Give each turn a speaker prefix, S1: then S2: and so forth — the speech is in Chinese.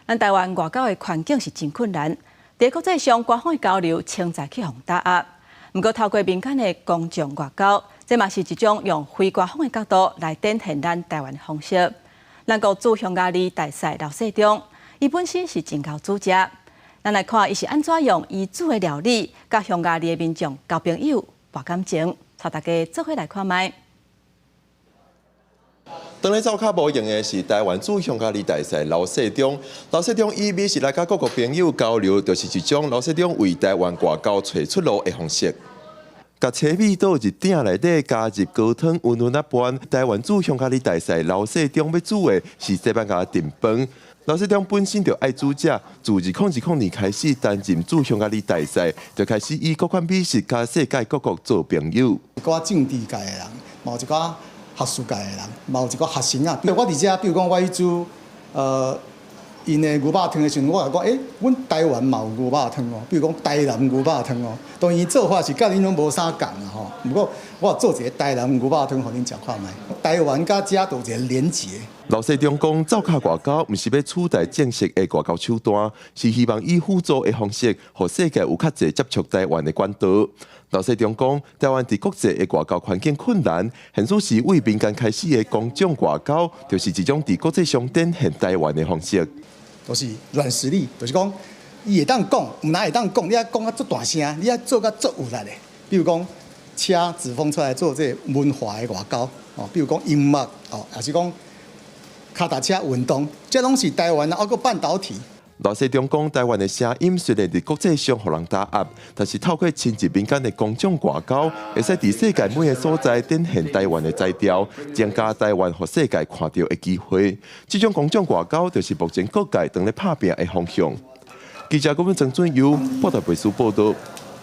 S1: 咱台湾外交的环境是真困难，在国际上官方的交流清在去互打压。不过透过民间的公众外交，这嘛是一种用非官方的角度来展现咱台湾的方式。咱国驻匈牙利大使刘世忠，伊本身是真够煮食。咱来看伊是安怎用伊煮的料理，甲匈牙利的民众交朋友、博感情。带大家做伙来看卖。
S2: 当日走卡无用的是台湾驻匈牙利大使刘世忠。刘世忠以美食来甲各国朋友交流，就是一种刘世忠为台湾外交找出路的方式。甲车米倒入鼎内底，加入高汤，温温啊拌。台湾驻匈牙利大使刘世忠要煮的是西班牙炖饭。刘世忠本身就爱煮食，自2010年开始担任驻匈牙利大使，就开始以各款美食甲世界各国做朋友。
S3: 一寡政治界的人，嘛有一寡学术界的人，嘛有一寡学生啊。比如我伫遮，比如讲我去煮因的牛肉汤的时阵，我来讲，阮台湾嘛有牛肉汤哦，比如讲台南牛肉汤哦，当然做法是甲恁拢无啥共啊吼。不过我做一个台南牛肉汤，互恁食看卖。台湾甲遮都有一个连结。
S2: 刘世忠讲，走卡外交毋是要取代正式的外交手段，是希望以辅助的方式，互世界有较侪接触台湾的管道。刘世忠讲，台湾伫国际的外交环境困难，现属是为民间开始的公众外交，就是一种伫国际上展现台湾的方式。
S3: 都是软实力，就是讲，伊会当讲，毋哪会当讲，你要讲啊足大声，你要做甲足有力的。比如讲，请子枫出来做这文化的外交，哦，比如讲音乐，哦，也是讲脚踏车运动，这拢是台湾啊，包括半导体。
S2: 刘世忠讲，台湾的声音虽然伫国际上互人打压，但是透过亲自民间的公众外交，会使伫世界每个所在展现台湾的材料，增加台湾互世界看到的机会。这种公众外交，就是目前各界正在拍拼的方向。记者郭文正准由报道背书报道。